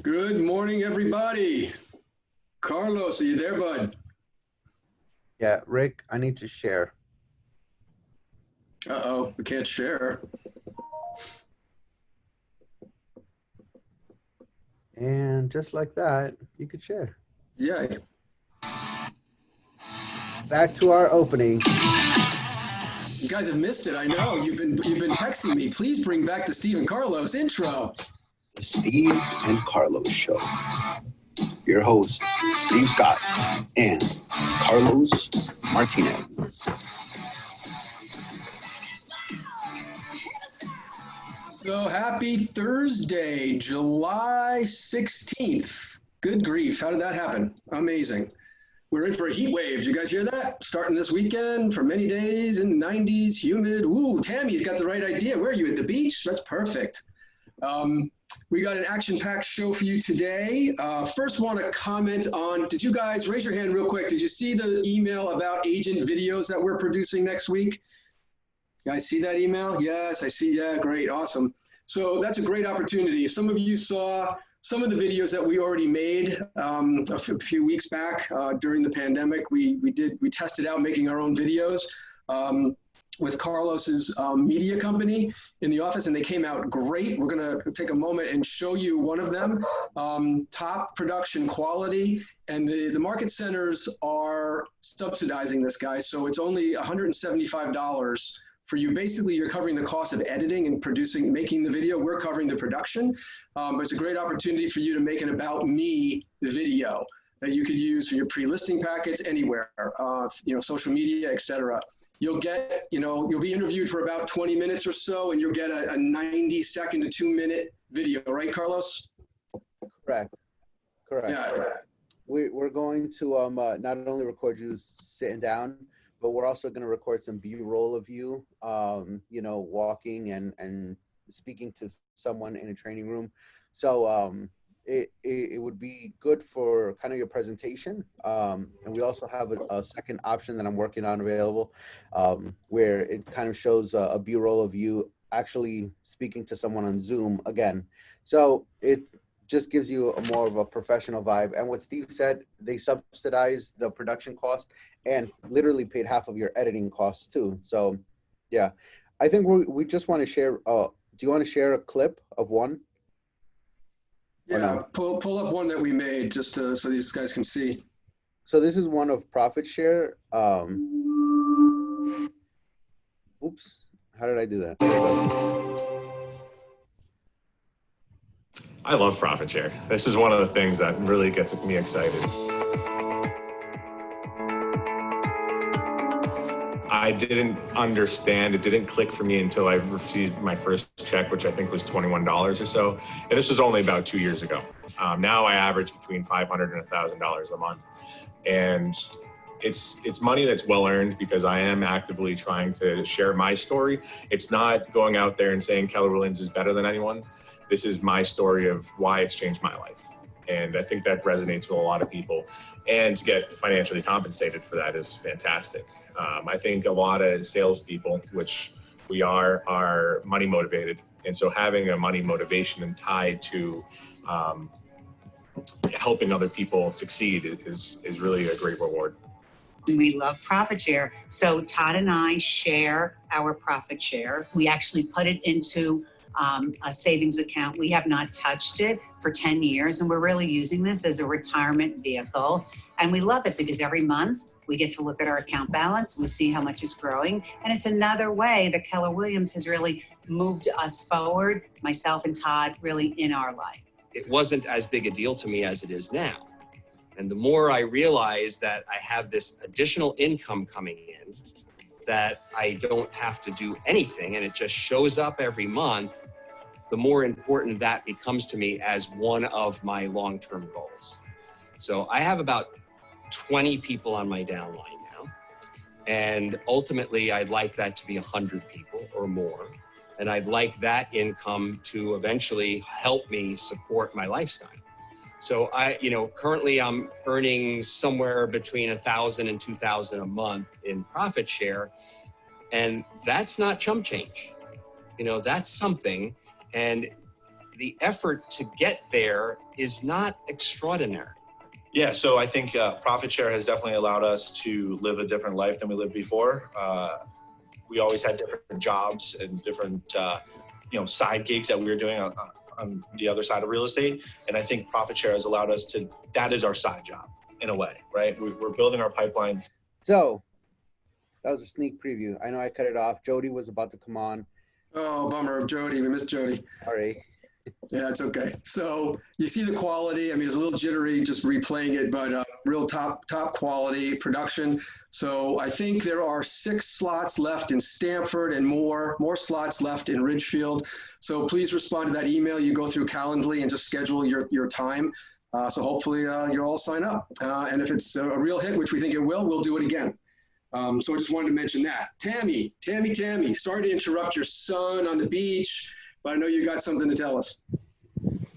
Good morning, everybody. Carlos, are you there, bud? Yeah, Rick, I need to share. Uh-oh, we can't share. And just like that, you could share. Yeah. Back to our opening. You guys have missed it. I know. You've been texting me. Please bring back the Steve and Carlos intro. The Steve and Carlos Show. Your host, Steve Scott and Carlos Martinez. So happy Thursday, July 16th. Good grief. How did that happen? Amazing. We're in for a heat wave. Did you guys hear that? Starting this weekend for many days in the 90s, humid. Ooh, Tammy's got the right idea. Where are you, at the beach? That's perfect. We got an action-packed show for you today. First want to comment on, did you guys, raise your hand real quick, did you see the email about agent videos that we're producing next week? You guys see that email? Yes, I see. Yeah, great, awesome. So that's a great opportunity. Some of you saw some of the videos that we already made a few weeks back during the pandemic. We tested out making our own videos with Carlos's media company in the office, and they came out great. We're gonna take a moment and show you one of them. Top production quality, and the market centers are subsidizing this, guys. So it's only $175 for you. Basically, you're covering the cost of editing and producing, making the video. We're covering the production. But it's a great opportunity for you to make an About Me video that you could use for your pre-listing packets anywhere, social media, etc. You'll get, you'll be interviewed for about 20 minutes or so, and you'll get a 90-second to 2-minute video, right, Carlos? Correct. Yeah. We're going to not only record you sitting down, but we're also going to record some B-roll of you, walking and speaking to someone in a training room. So it would be good for kind of your presentation. And we also have a second option that I'm working on available, where it kind of shows a B-roll of you actually speaking to someone on Zoom again. So it just gives you a more of a professional vibe. And what Steve said, they subsidize the production cost and literally paid half of your editing costs too. So yeah, I think we just want to share. Do you want to share a clip of one? Yeah, no? pull up one that we made just so these guys can see. So this is one of Profit Share. Oops, how did I do that? There you go. I love Profit Share. This is one of the things that really gets me excited. I didn't understand, it didn't click for me until I received my first check, which I think was $21 or so. And this was only about 2 years ago. Now I average between $500 and $1,000 a month. And it's money that's well earned because I am actively trying to share my story. It's not going out there and saying Keller Williams is better than anyone. This is my story of why it's changed my life. And I think that resonates with a lot of people. And to get financially compensated for that is fantastic. I think a lot of salespeople, which we are money motivated. And so having a money motivation and tied to helping other people succeed is really a great reward. We love Profit Share. So Todd and I share our Profit Share. We actually put it into a savings account. We have not touched it for 10 years, and we're really using this as a retirement vehicle. And we love it because every month we get to look at our account balance, we see how much it's growing, and it's another way that Keller Williams has really moved us forward, myself and Todd, really in our life. It wasn't as big a deal to me as it is now. And the more I realize that I have this additional income coming in, that I don't have to do anything and it just shows up every month, the more important that becomes to me as one of my long-term goals. So I have about 20 people on my downline now. And ultimately, I'd like that to be 100 people or more. And I'd like that income to eventually help me support my lifestyle. So currently I'm earning somewhere between $1,000 and $2,000 a month in Profit Share. And that's not chump change. That's something. And the effort to get there is not extraordinary. Yeah, so I think profit share has definitely allowed us to live a different life than we lived before. We always had different jobs and different, side gigs that we were doing on the other side of real estate. And I think profit share has allowed us to, that is our side job in a way, right? We're building our pipeline. So that was a sneak preview. I know I cut it off. Jody was about to come on. Oh, bummer, Jody. We missed Jody. Sorry. Yeah, it's okay. So you see the quality. I mean, it's a little jittery just replaying it, but real top quality production. So I think there are 6 slots left in Stamford and more slots left in Ridgefield. So please respond to that email. You go through Calendly and just schedule your time. So hopefully you'll all sign up. And if it's a real hit, which we think it will, we'll do it again. So I just wanted to mention that. Tammy, sorry to interrupt your son on the beach, but I know you got something to tell us.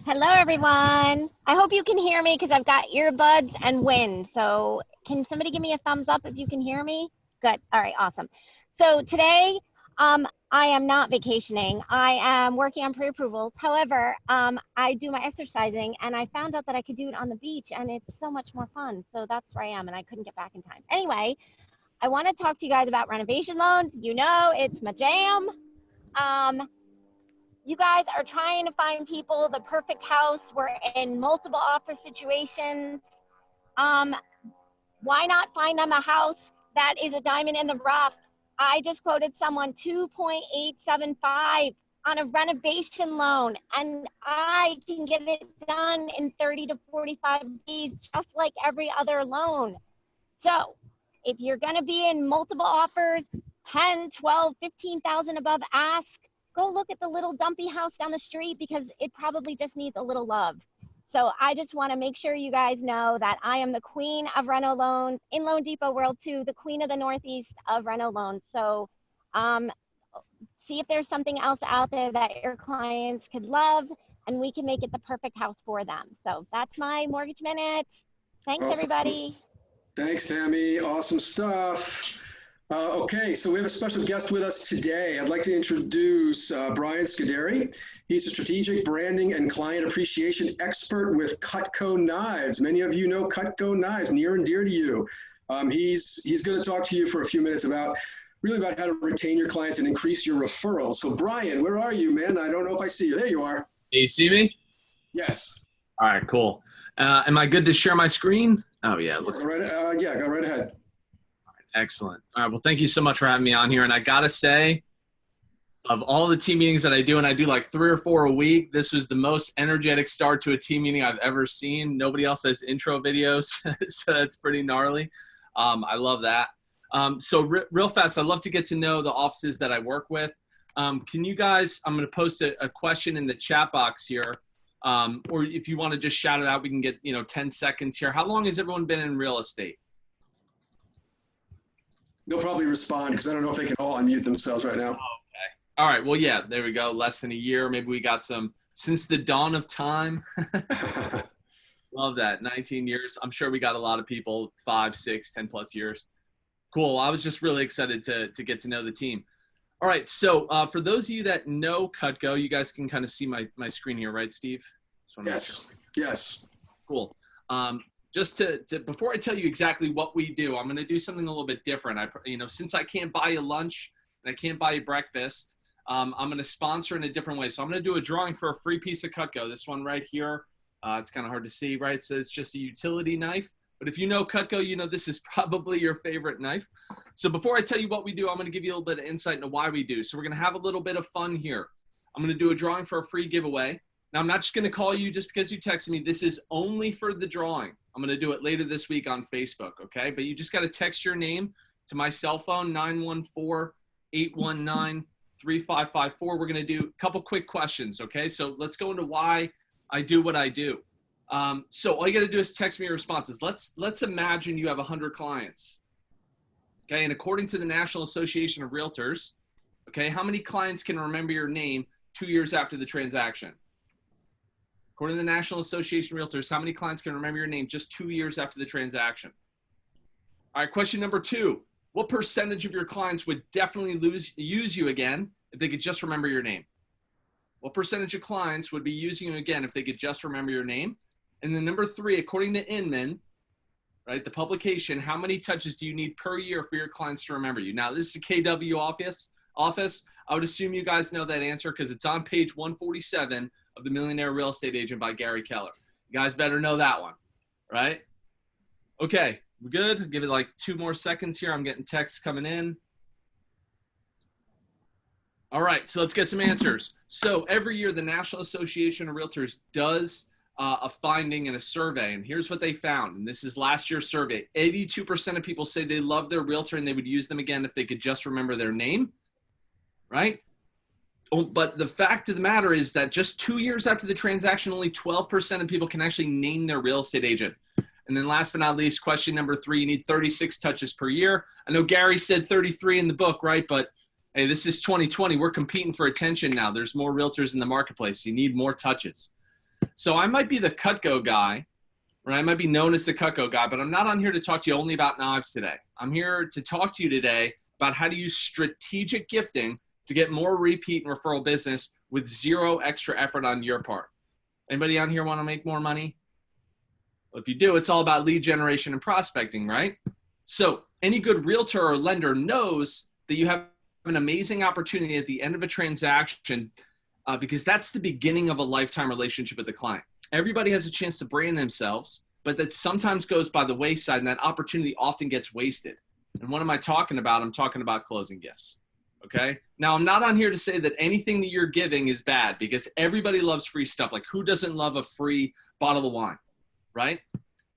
Hello, everyone. I hope you can hear me because I've got earbuds and wind. So can somebody give me a thumbs up if you can hear me? Good. All right, awesome. So today, I am not vacationing. I am working on pre-approvals. However, I do my exercising, and I found out that I could do it on the beach, and it's so much more fun. So that's where I am, and I couldn't get back in time. Anyway, I want to talk to you guys about renovation loans. You know, it's my jam. You guys are trying to find people the perfect house. We're in multiple offer situations. Why not find them a house that is a diamond in the rough? I just quoted someone 2.875 on a renovation loan, and I can get it done in 30 to 45 days, just like every other loan. So if you're going to be in multiple offers, 10, 12, 15,000 above ask, go look at the little dumpy house down the street because it probably just needs a little love. So I just want to make sure you guys know that I am the queen of reno loans in Loan Depot World 2, the queen of the Northeast of reno loans. So see if there's something else out there that your clients could love, and we can make it the perfect house for them. So that's my mortgage minute. Thanks, Awesome. everybody. Thanks, Tammy. Awesome stuff. Okay, so we have a special guest with us today. I'd like to introduce Brian Scuderi. He's a strategic branding and client appreciation expert with Cutco Knives. Many of you know Cutco Knives, near and dear to you. He's going to talk to you for a few minutes about how to retain your clients and increase your referrals. So Brian, where are you, man? I don't know if I see you. There you are. Hey, you see me? Yes. All right, cool. Am I good to share my screen? Oh, yeah. It looks go right ahead. Excellent. All right. Well, thank you so much for having me on here. And I got to say, of all the team meetings that I do, and I do like 3 or 4 a week, this was the most energetic start to a team meeting I've ever seen. Nobody else has intro videos, so that's pretty gnarly. I love that. So real fast, I'd love to get to know the offices that I work with. Can you guys, I'm going to post a question in the chat box here. Or if you want to just shout it out, we can get, 10 seconds here. How long has everyone been in real estate? They'll probably respond because I don't know if they can all unmute themselves right now. Okay. All right. Well, yeah, there we go. Less than a year. Maybe we got some since the dawn of time. Love that. 19 years. I'm sure we got a lot of people, 5, 6, 10 plus years. Cool. I was just really excited to get to know the team. All right. So for those of you that know Cutco, you guys can kind of see my screen here, right, Steve? Yes. Yes. Cool. Just to before I tell you exactly what we do, I'm going to do something a little bit different. Since I can't buy you lunch and I can't buy you breakfast, I'm going to sponsor in a different way. So I'm going to do a drawing for a free piece of Cutco. This one right here. It's kind of hard to see, right? So it's just a utility knife. But if you know Cutco, you know this is probably your favorite knife. So before I tell you what we do, I'm going to give you a little bit of insight into why we do. So we're going to have a little bit of fun here. I'm going to do a drawing for a free giveaway. Now, I'm not just going to call you just because you texted me. This is only for the drawing. I'm going to do it later this week on Facebook, okay? But you just got to text your name to my cell phone, 914-819-3554. We're going to do a couple quick questions, okay? So let's go into why I do what I do. So all you got to do is text me your responses. Let's imagine you have 100 clients, okay? And according to the National Association of Realtors, okay, how many clients can remember your name 2 years after the transaction? According to the National Association of Realtors, how many clients can remember your name just 2 years after the transaction? All right, question number 2. What percentage of your clients would definitely use you again if they could just remember your name? What percentage of clients would be using you again if they could just remember your name? And then number 3, according to Inman, right, the publication, how many touches do you need per year for your clients to remember you? Now, this is a KW office. I would assume you guys know that answer because it's on page 147 of The Millionaire Real Estate Agent by Gary Keller. You guys better know that one, right? Okay, we're good. I'll give it like 2 more seconds here. I'm getting texts coming in. All right, so let's get some answers. So every year, the National Association of Realtors does a finding in a survey, and here's what they found. And this is last year's survey. 82% of people say they love their realtor and they would use them again if they could just remember their name, right? Oh, but the fact of the matter is that just 2 years after the transaction, only 12% of people can actually name their real estate agent. And then last but not least, question number 3, you need 36 touches per year. I know Gary said 33 in the book, right? But hey, this is 2020. We're competing for attention now. There's more realtors in the marketplace. You need more touches. So I might be the Cutco guy, or I might be known as the Cutco guy, but I'm not on here to talk to you only about knives today. I'm here to talk to you today about how to use strategic gifting to get more repeat and referral business with 0 extra effort on your part. Anybody on here want to make more money? Well, if you do, it's all about lead generation and prospecting, right? So any good realtor or lender knows that you have an amazing opportunity at the end of a transaction because that's the beginning of a lifetime relationship with the client. Everybody has a chance to brand themselves, but that sometimes goes by the wayside, and that opportunity often gets wasted. And what am I talking about? I'm talking about closing gifts. Okay. Now, I'm not on here to say that anything that you're giving is bad, because everybody loves free stuff. Like, who doesn't love a free bottle of wine, right?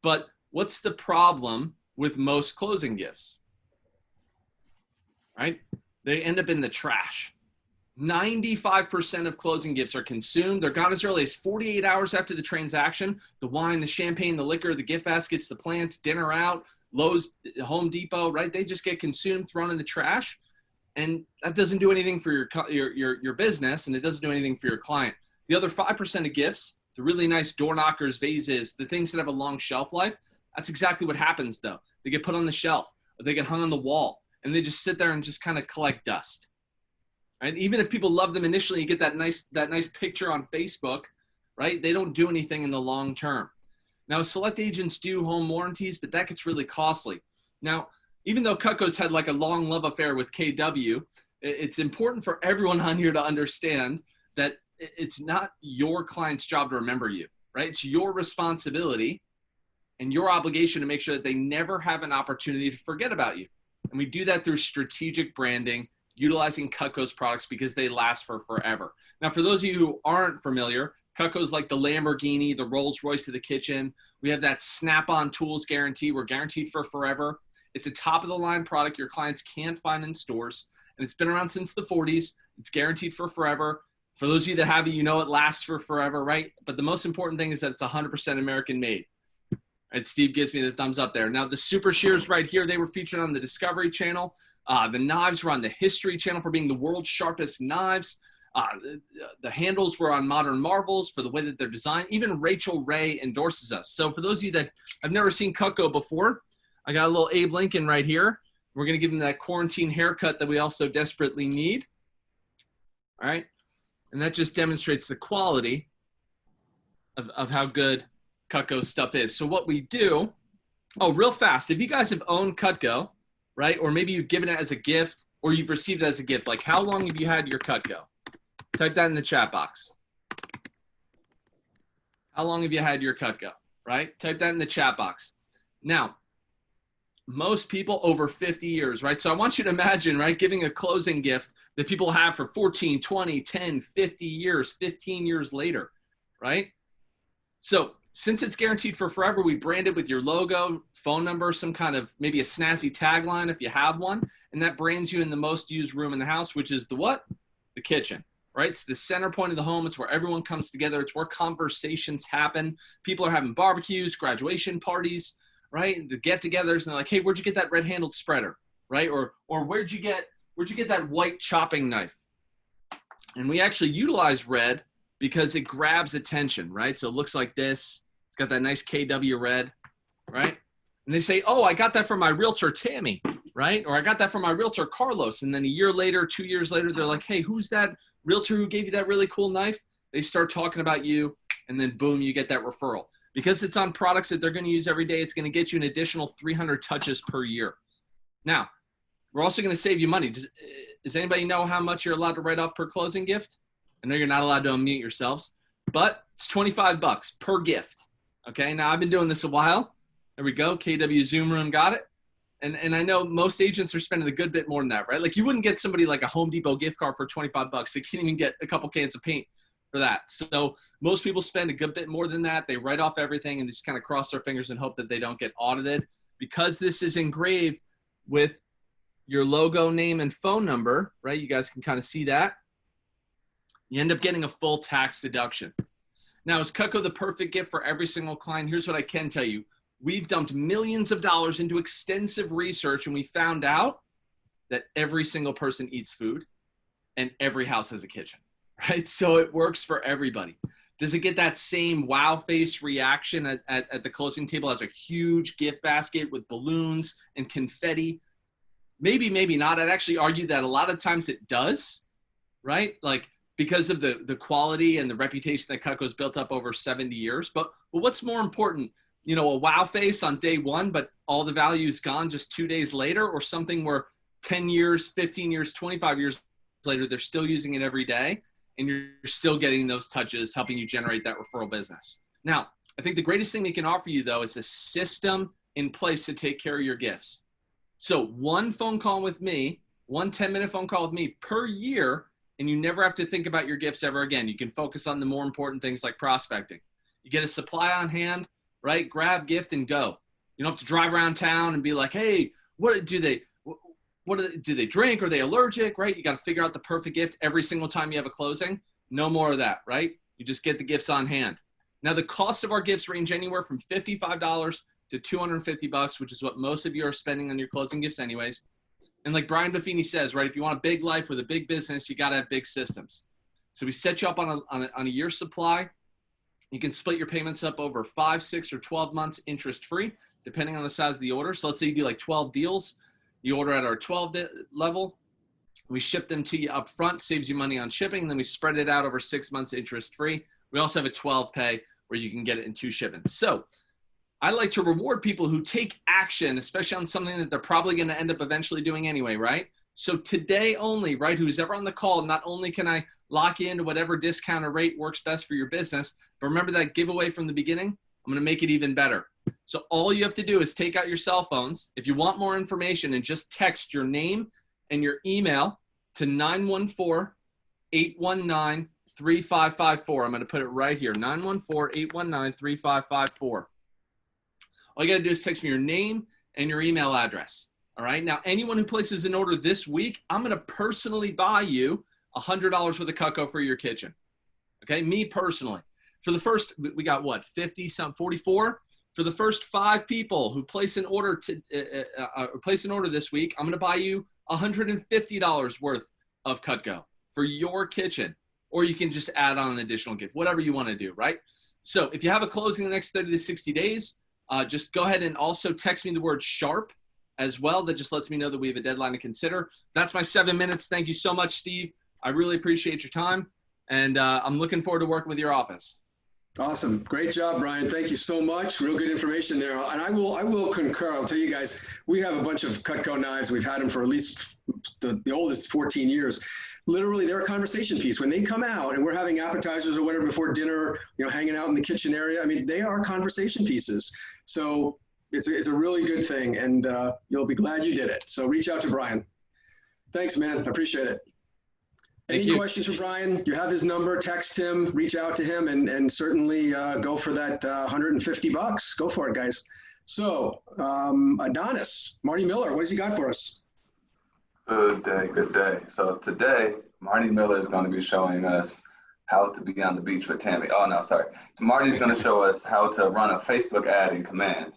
But what's the problem with most closing gifts, right? They end up in the trash. 95% of closing gifts are consumed. They're gone as early as 48 hours after the transaction. The wine, the champagne, the liquor, the gift baskets, the plants, dinner out, Lowe's, Home Depot, right? They just get consumed, thrown in the trash. And that doesn't do anything for your business, and it doesn't do anything for your client. The other 5% of gifts, the really nice door knockers, vases, the things that have a long shelf life, that's exactly what happens though. They get put on the shelf, or they get hung on the wall, and they just sit there and just kind of collect dust. Right? Even if people love them initially, you get that nice picture on Facebook, right? They don't do anything in the long term. Now, select agents do home warranties, but that gets really costly. Now, even though Cutco's had like a long love affair with KW, it's important for everyone on here to understand that it's not your client's job to remember you, right? It's your responsibility and your obligation to make sure that they never have an opportunity to forget about you. And we do that through strategic branding, utilizing Cutco's products because they last for forever. Now, for those of you who aren't familiar, Cutco's like the Lamborghini, the Rolls Royce of the kitchen. We have that Snap-on Tools guarantee. We're guaranteed for forever. It's a top-of-the-line product your clients can't find in stores, and it's been around since the 40s. It's guaranteed for forever. For those of you that have it, you know it lasts for forever, right? But the most important thing is that it's 100% American-made. Right, Steve gives me the thumbs up there. Now, the Super Shears right here, they were featured on the Discovery Channel. The knives were on the History Channel for being the world's sharpest knives. The handles were on Modern Marvels for the way that they're designed. Even Rachel Ray endorses us. So for those of you that have never seen Cutco before, I got a little Abe Lincoln right here. We're going to give him that quarantine haircut that we also desperately need. All right. And that just demonstrates the quality of how good Cutco stuff is. So what we do, oh, real fast, if you guys have owned Cutco, right, or maybe you've given it as a gift or you've received it as a gift, like how long have you had your Cutco? Type that in the chat box. How long have you had your Cutco, right? Type that in the chat box. Now, most people over 50 years, right? So I want you to imagine, right, giving a closing gift that people have for 14, 20, 10, 50 years, 15 years later, right? So since it's guaranteed for forever, we brand it with your logo, phone number, some kind of maybe a snazzy tagline if you have one, and that brands you in the most used room in the house, which is the what? The kitchen, right? It's the center point of the home. It's where everyone comes together. It's where conversations happen. People are having barbecues, graduation parties, right? The get-togethers, and they're like, hey, where'd you get that red-handled spreader, right? Or where'd you get that white chopping knife? And we actually utilize red because it grabs attention, right? So it looks like this. It's got that nice KW red, right? And they say, oh, I got that from my realtor, Tammy, right? Or I got that from my realtor, Carlos. And then a year later, 2 years later, they're like, hey, who's that realtor who gave you that really cool knife, they start talking about you, and then boom, you get that referral. Because it's on products that they're going to use every day, it's going to get you an additional 300 touches per year. Now, we're also going to save you money. Does anybody know how much you're allowed to write off per closing gift? I know you're not allowed to unmute yourselves, but it's $25 per gift. Okay, now I've been doing this a while. There we go. KW Zoom Room got it. And I know most agents are spending a good bit more than that, right? Like you wouldn't get somebody like a Home Depot gift card for $25. They can't even get a couple cans of paint for that. So most people spend a good bit more than that. They write off everything and just kind of cross their fingers and hope that they don't get audited. Because this is engraved with your logo, name, and phone number, right? You guys can kind of see that. You end up getting a full tax deduction. Now, is Cutco the perfect gift for every single client? Here's what I can tell you. We've dumped millions of dollars into extensive research, and we found out that every single person eats food and every house has a kitchen, right? So it works for everybody. Does it get that same wow face reaction at the closing table as a huge gift basket with balloons and confetti? Maybe, maybe not. I'd actually argue that a lot of times it does, right? Like because of the quality and the reputation that Cutco's built up over 70 years. But what's more important? You know, a wow face on day one, but all the value is gone just 2 days later, or something where 10 years, 15 years, 25 years later, they're still using it every day and you're still getting those touches, helping you generate that referral business. Now, I think the greatest thing we can offer you though is a system in place to take care of your gifts. So one phone call with me, one 10-minute phone call with me per year, and you never have to think about your gifts ever again. You can focus on the more important things like prospecting. You get a supply on hand, right? Grab, gift, and go. You don't have to drive around town and be like, hey, do they drink? Are they allergic, right? You got to figure out the perfect gift every single time you have a closing. No more of that, right? You just get the gifts on hand. Now, the cost of our gifts range anywhere from $55 to $250, which is what most of you are spending on your closing gifts anyways. And like Brian Buffini says, right, if you want a big life with a big business, you got to have big systems. So we set you up on a year's supply. You can split your payments up over 5, 6, or 12 months interest-free, depending on the size of the order. So let's say you do like 12 deals. You order at our 12 level. We ship them to you up front, saves you money on shipping, and then we spread it out over 6 months interest-free. We also have a 12 pay where you can get it in 2 shipments. So I like to reward people who take action, especially on something that they're probably going to end up eventually doing anyway, right? So today only, right, who's ever on the call, not only can I lock you into whatever discount or rate works best for your business, but remember that giveaway from the beginning? I'm going to make it even better. So all you have to do is take out your cell phones. If you want more information, and just text your name and your email to 914-819-3554. I'm going to put it right here, 914-819-3554. All you got to do is text me your name and your email address. All right. Now, anyone who places an order this week, I'm going to personally buy you $100 worth of Cutco for your kitchen. Okay. Me personally. For the first, we got what, 50, some 44? For the first 5 people who place an order this week, I'm going to buy you $150 worth of Cutco for your kitchen. Or you can just add on an additional gift, whatever you want to do. Right. So if you have a closing in the next 30 to 60 days, just go ahead and also text me the word SHARP as well. That just lets me know that we have a deadline to consider. That's my 7 minutes. Thank you so much, Steve. I really appreciate your time, and I'm looking forward to working with your office. Awesome. Great job, Brian. Thank you so much. Real good information there. And I will concur. I'll tell you guys, we have a bunch of Cutco knives. We've had them for at least the oldest 14 years. Literally, they're a conversation piece. When they come out and we're having appetizers or whatever before dinner, hanging out in the kitchen area, I mean, they are conversation pieces. So it's a really good thing, and you'll be glad you did it. So reach out to Brian. Thanks, man. I appreciate it. Any questions for Brian? You have his number. Text him, reach out to him, and certainly go for that $150. Go for it, guys. So Adonis, Marty Miller, what has he got for us? Good day, good day. So today, Marty Miller is going to be showing us how to be on the beach with Tammy. Oh, no, sorry. Marty's going to show us how to run a Facebook ad in Command.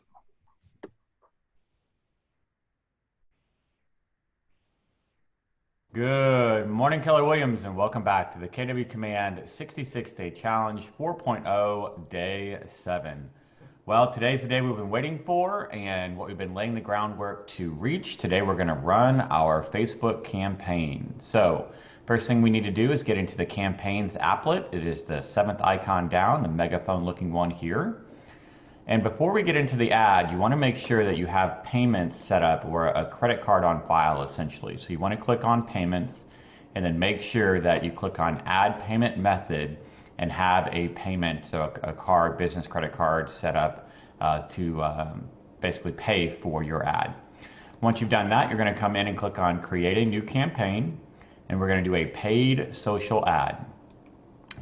Good morning, Keller Williams, and welcome back to the KW Command 66-Day Challenge 4.0, Day 7. Well, today's the day we've been waiting for and what we've been laying the groundwork to reach. Today we're going to run our Facebook campaign. So First thing we need to do is get into the campaigns applet. It is the 7th icon down, the megaphone looking one here. And before we get into the ad, you want to make sure that you have payments set up or a credit card on file essentially. So you want to click on payments and then make sure that you click on add payment method and have a payment, so a card, business credit card set up to basically pay for your ad. Once you've done that, you're going to come in and click on create a new campaign, and we're going to do a paid social ad.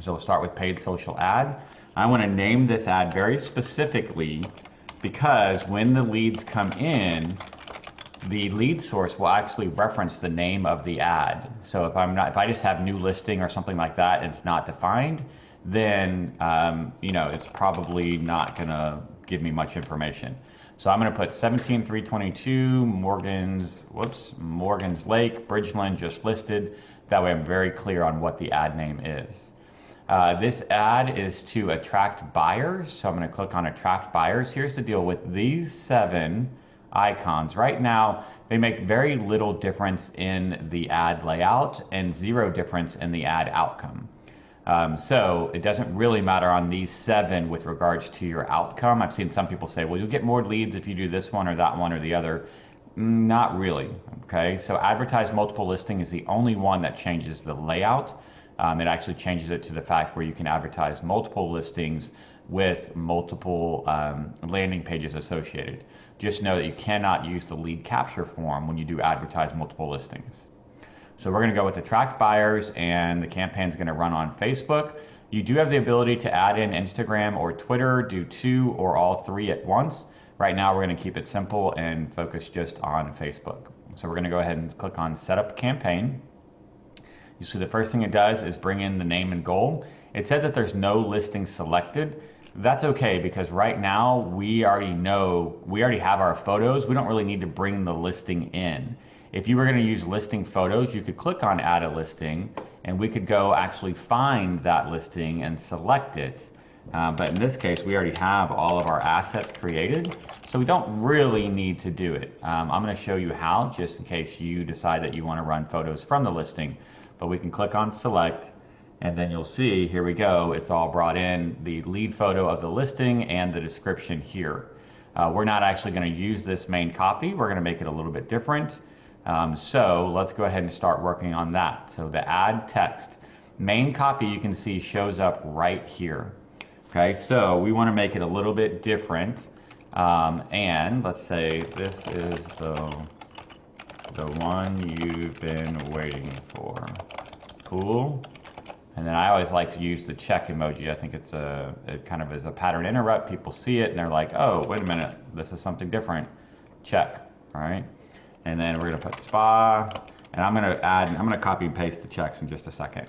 So we'll start with paid social ad. I want to name this ad very specifically because when the leads come in, the lead source will actually reference the name of the ad. So if I just have new listing or something like that and it's not defined, then it's probably not going to give me much information. So I'm going to put 17322 Morgan's Lake, Bridgeland just listed. That way I'm very clear on what the ad name is. This ad is to attract buyers. So I'm going to click on attract buyers. Here's the deal with these 7 icons. Right now, they make very little difference in the ad layout and 0 difference in the ad outcome. So it doesn't really matter on these 7 with regards to your outcome. I've seen some people say, well, you'll get more leads if you do this one or that one or the other. Not really, okay? So advertise multiple listing is the only one that changes the layout. It actually changes it to the fact where you can advertise multiple listings with multiple landing pages associated. Just know that you cannot use the lead capture form when you do advertise multiple listings. So we're going to go with attract buyers, and the campaign's going to run on Facebook. You do have the ability to add in Instagram or Twitter, do 2 or all 3 at once. Right now we're going to keep it simple and focus just on Facebook. So we're going to go ahead and click on Setup Campaign. You see the first thing it does is bring in the name and goal. It says that there's no listing selected. That's okay because right now we already have our photos. We don't really need to bring the listing in. If you were going to use listing photos, you could click on add a listing and we could go actually find that listing and select it. But in this case, we already have all of our assets created, so we don't really need to do it. I'm going to show you how, just in case you decide that you want to run photos from the listing. But we can click on select, and then you'll see, here we go, it's all brought in, the lead photo of the listing and the description here. We're not actually going to use this main copy. We're going to make it a little bit different. So let's go ahead and start working on that. So the add text, main copy you can see shows up right here. Okay, so we want to make it a little bit different. And let's say this is the one you've been waiting for. Cool. And then I always like to use the check emoji. I think it kind of is a pattern interrupt. People see it and they're like, oh, wait a minute, this is something different. Check, all right? And then we're gonna put spa, and I'm gonna copy and paste the checks in just a second.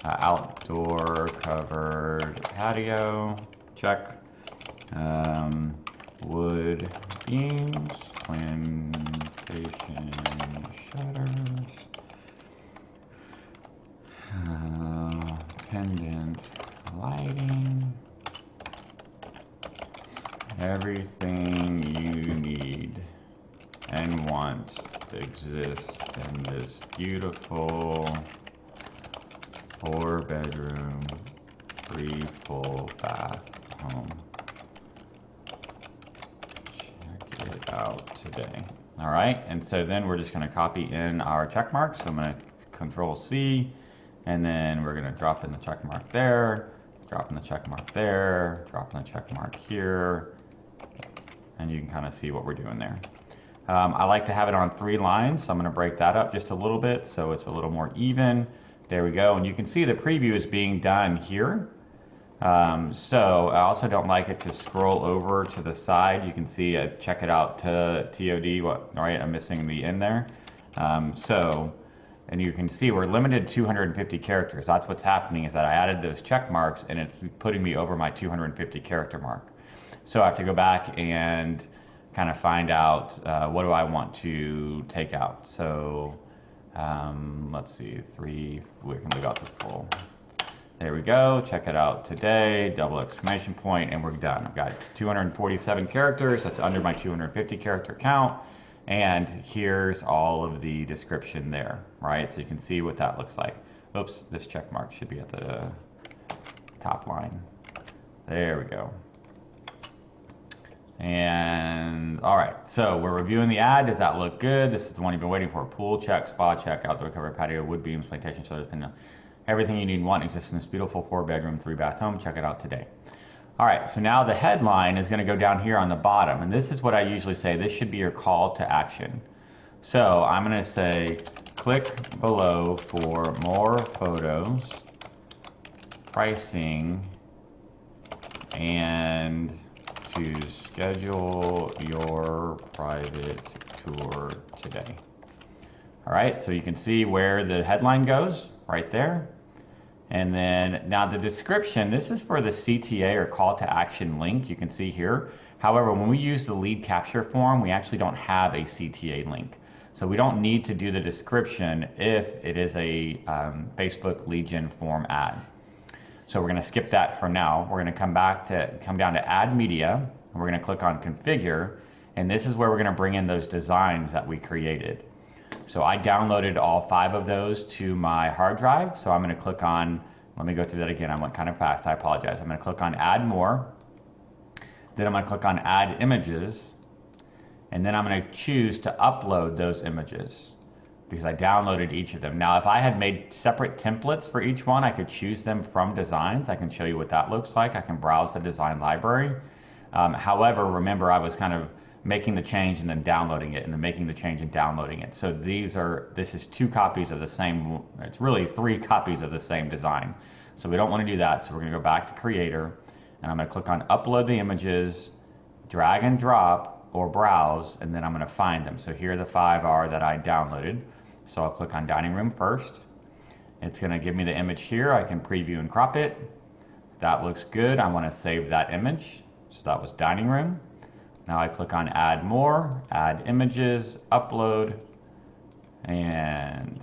Outdoor covered patio, check. Wood beams, plantation shutters. Pendant lighting. Everything you need and want exists in this beautiful 4-bedroom, 3 full bath home. Check it out today. All right, and so then we're just going to copy in our check marks. So I'm going to Control C, and then we're going to drop in the check mark there, drop in the check mark there, drop in the check mark here, and you can kind of see what we're doing there. I like to have it on 3 lines, so I'm going to break that up just a little bit so it's a little more even. There we go, and you can see the preview is being done here. So I also don't like it to scroll over to the side. You can see, check it out to TOD, right? I'm missing the in there. And you can see we're limited to 250 characters. That's what's happening, is that I added those check marks and it's putting me over my 250 character mark. So I have to go back and kind of find out what do I want to take out. So let's see, 3, we can leave out the full. There we go, check it out today, double exclamation point, and we're done. I've got 247 characters, that's under my 250 character count. And here's all of the description there, right? So you can see what that looks like. Oops, this check mark should be at the top line. There we go. And all right, so we're reviewing the ad. Does that look good? This is the one you've been waiting for. Pool check, spa check, outdoor covered patio, wood beams, plantation shelters, everything you need and want exists in this beautiful 4-bedroom, 3-bath home. Check it out today. All right, so now the headline is going to go down here on the bottom, and this is what I usually say. This should be your call to action. So I'm going to say, click below for more photos, pricing, and to schedule your private tour today. All right, so you can see where the headline goes right there. And then now the description, this is for the CTA or call to action link, you can see here. However, when we use the lead capture form, we actually don't have a CTA link. So we don't need to do the description if it is a Facebook lead gen form ad. So we're going to skip that for now. We're going to come down to add media, and we're going to click on configure, and this is where we're going to bring in those designs that we created. So I downloaded all 5 of those to my hard drive. So I'm going to click on, let me go through that again. I went kind of fast, I apologize. I'm going to click on add more. Then I'm going to click on add images. And then I'm going to choose to upload those images because I downloaded each of them. Now, if I had made separate templates for each one, I could choose them from designs. I can show you what that looks like. I can browse the design library. However, remember, I was kind of making the change and then downloading it and then making the change and downloading it. So this is 2 copies of the same, it's really 3 copies of the same design. So we don't want to do that. So we're going to go back to creator and I'm going to click on upload the images, drag and drop or browse, and then I'm going to find them. So here the 5 are that I downloaded. So I'll click on dining room first. It's going to give me the image here. I can preview and crop it. That looks good. I want to save that image. So that was dining room. Now I click on add more, add images, upload, and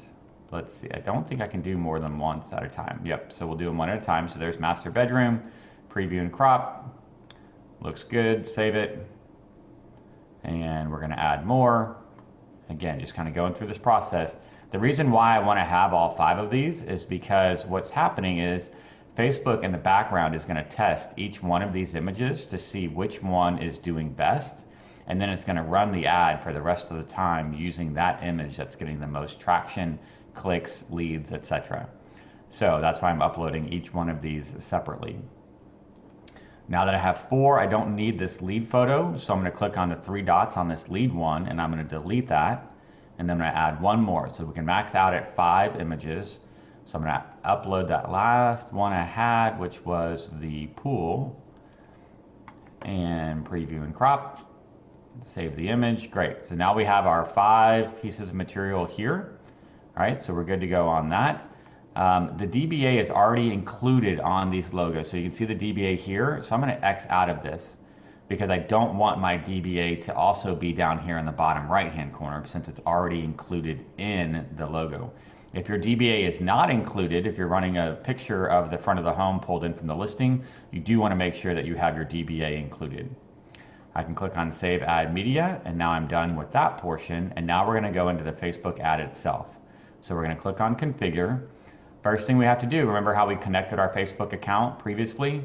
let's see, I don't think I can do more than once at a time. Yep, so we'll do them one at a time. So there's master bedroom, preview and crop, looks good, save it, and we're gonna add more. Again, just kind of going through this process. The reason why I wanna have all 5 of these is because what's happening is Facebook in the background is going to test each one of these images to see which one is doing best, and then it's going to run the ad for the rest of the time using that image that's getting the most traction, clicks, leads, etc. So that's why I'm uploading each one of these separately. Now that I have 4, I don't need this lead photo, so I'm going to click on the 3 dots on this lead one and I'm going to delete that, and then I'm going to add 1 more so we can max out at 5 images. So I'm going to upload that last one I had, which was the pool, and preview and crop, save the image. Great. So now we have our 5 pieces of material here. All right, so we're good to go on that. The DBA is already included on these logos. So you can see the DBA here. So I'm going to X out of this because I don't want my DBA to also be down here in the bottom right-hand corner since it's already included in the logo. If your DBA is not included, if you're running a picture of the front of the home pulled in from the listing, you do want to make sure that you have your DBA included. I can click on Save Add Media, and now I'm done with that portion, and now we're going to go into the Facebook ad itself. So we're going to click on Configure. First thing we have to do, remember how we connected our Facebook account previously?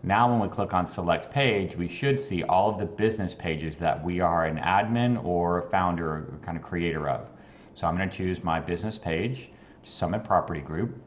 Now when we click on Select Page, we should see all of the business pages that we are an admin or founder or kind of creator of. So I'm going to choose my business page, Summit Property Group.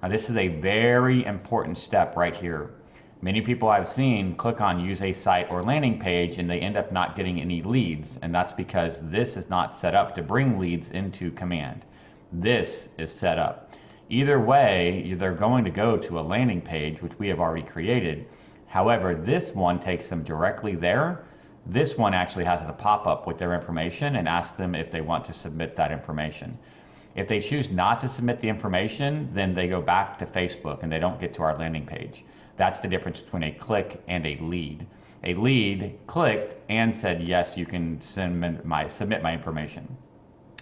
Now this is a very important step right here. Many people I've seen click on use a site or landing page and they end up not getting any leads, and that's because this is not set up to bring leads into Command. This is set up. Either way, they're going to go to a landing page, which we have already created. However, this one takes them directly there. This one actually has the pop-up with their information and asks them if they want to submit that information. If they choose not to submit the information, then they go back to Facebook and they don't get to our landing page. That's the difference between a click and a lead. A lead clicked and said, yes, you can submit my information.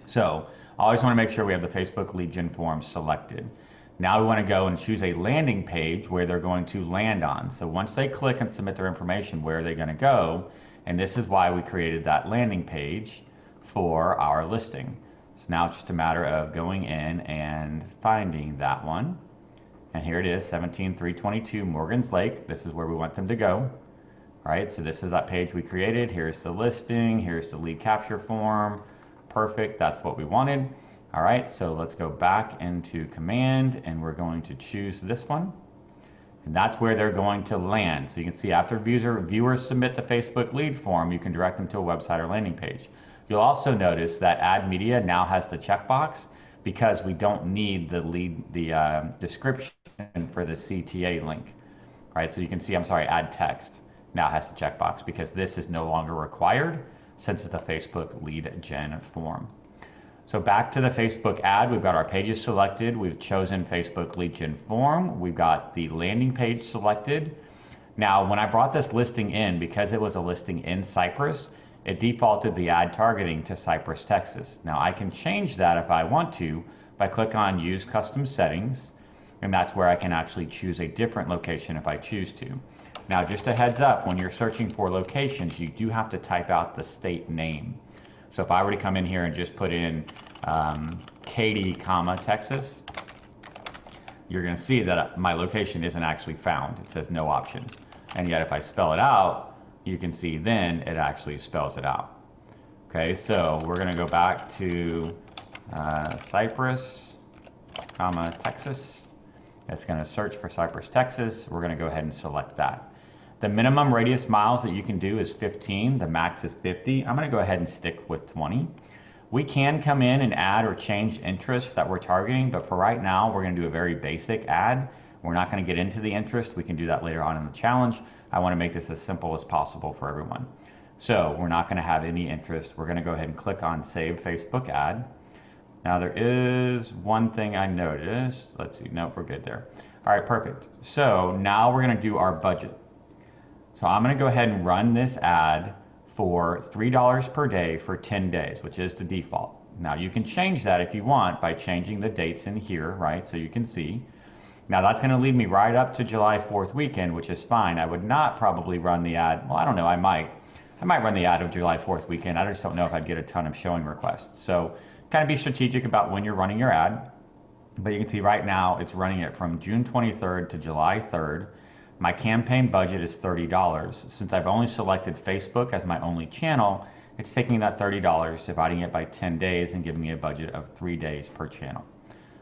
So I always want to make sure we have the Facebook lead gen form selected. Now we want to go and choose a landing page where they're going to land on. So once they click and submit their information, where are they going to go? And this is why we created that landing page for our listing. So now it's just a matter of going in and finding that one. And here it is, 17322 Morgan's Lake. This is where we want them to go. All right, so this is that page we created. Here's the listing, here's the lead capture form. Perfect, that's what we wanted. All right, so let's go back into command and we're going to choose this one. And that's where they're going to land. So you can see after viewers submit the Facebook lead form, you can direct them to a website or landing page. You'll also notice that Add Media now has the checkbox because we don't need the description for the CTA link. All right, so you can see, Add Text now has the checkbox because this is no longer required since it's a Facebook lead gen form. So back to the Facebook ad, we've got our pages selected. We've chosen Facebook lead gen form. We've got the landing page selected. Now, when I brought this listing in, because it was a listing in Cypress, it defaulted the ad targeting to Cypress, Texas. Now I can change that if I want to by click on use custom settings, and that's where I can actually choose a different location if I choose to. Now, just a heads up, when you're searching for locations, you do have to type out the state name. So if I were to come in here and just put in Katy, Texas, you're going to see that my location isn't actually found. It says no options. And yet if I spell it out, you can see then it actually spells it out. Okay, so we're going to go back to Cypress, Texas. It's going to search for Cypress, Texas. We're going to go ahead and select that. The minimum radius miles that you can do is 15. The max is 50. I'm going to go ahead and stick with 20. We can come in and add or change interests that we're targeting, but for right now, we're going to do a very basic ad. We're not going to get into the interest. We can do that later on in the challenge. I want to make this as simple as possible for everyone. So we're not going to have any interest. We're going to go ahead and click on Save Facebook Ad. Now there is one thing I noticed. Let's see. Nope, we're good there. All right, perfect. So now we're going to do our budget. So I'm going to go ahead and run this ad for $3 per day for 10 days, which is the default. Now you can change that if you want by changing the dates in here, right? So you can see. Now that's going to lead me right up to July 4th weekend, which is fine. I would not probably run the ad. Well, I don't know. I might run the ad of July 4th weekend. I just don't know if I'd get a ton of showing requests. So kind of be strategic about when you're running your ad. But you can see right now it's running it from June 23rd to July 3rd. My campaign budget is $30. Since I've only selected Facebook as my only channel, it's taking that $30, dividing it by 10 days and giving me a budget of 3 days per channel.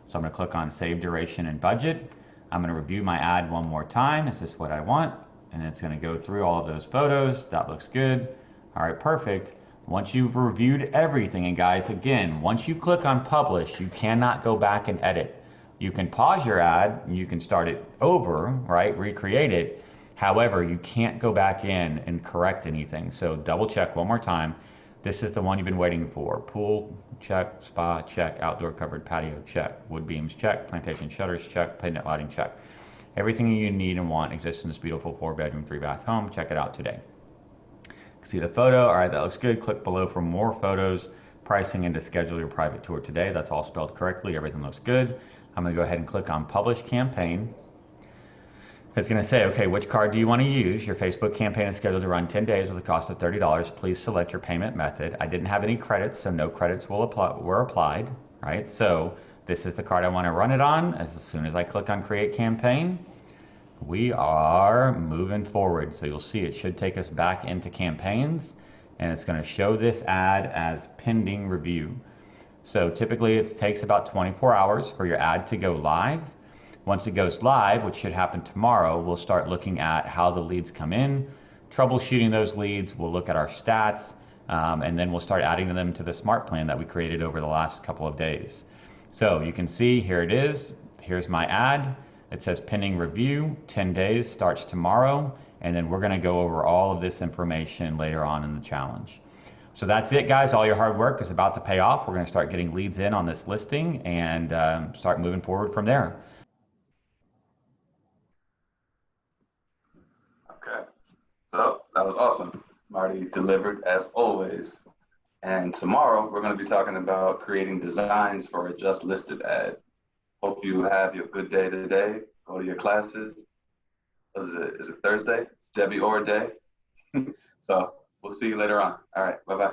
So I'm going to click on Save Duration and Budget. I'm going to review my ad one more time. Is this what I want? And it's going to go through all of those photos. That looks good. All right, perfect. Once you've reviewed everything, and guys, again, once you click on Publish, you cannot go back and edit. You can pause your ad, and you can start it over, right? Recreate it. However, you can't go back in and correct anything. So double check one more time. This is the one you've been waiting for. Pool, check. Spa, check. Outdoor covered patio, check. Wood beams, check. Plantation shutters, check. Pendant lighting, check. Everything you need and want exists in this beautiful 4-bedroom, 3-bath home. Check it out today. See the photo. All right, that looks good. Click below for more photos, pricing, and to schedule your private tour today. That's all spelled correctly. Everything looks good. I'm going to go ahead and click on Publish Campaign. It's going to say, okay, which card do you want to use? Your Facebook campaign is scheduled to run 10 days with a cost of $30. Please select your payment method. I didn't have any credits, so no credits were applied, right? So this is the card I want to run it on. As soon as I click on Create Campaign, we are moving forward. So you'll see it should take us back into campaigns, and it's going to show this ad as pending review. So typically it takes about 24 hours for your ad to go live. Once it goes live, which should happen tomorrow, we'll start looking at how the leads come in, troubleshooting those leads. We'll look at our stats, and then we'll start adding them to the smart plan that we created over the last couple of days. So you can see here it is. Here's my ad. It says pending review, 10 days, starts tomorrow. And then we're going to go over all of this information later on in the challenge. So that's it, guys. All your hard work is about to pay off. We're going to start getting leads in on this listing and start moving forward from there. Okay, so that was awesome. Marty delivered as always. And tomorrow we're going to be talking about creating designs for a just listed ad. Hope you have your good day today. Go to your classes. Is it Thursday? It's Debbie Orr Day. So we'll see you later on. All right, bye-bye.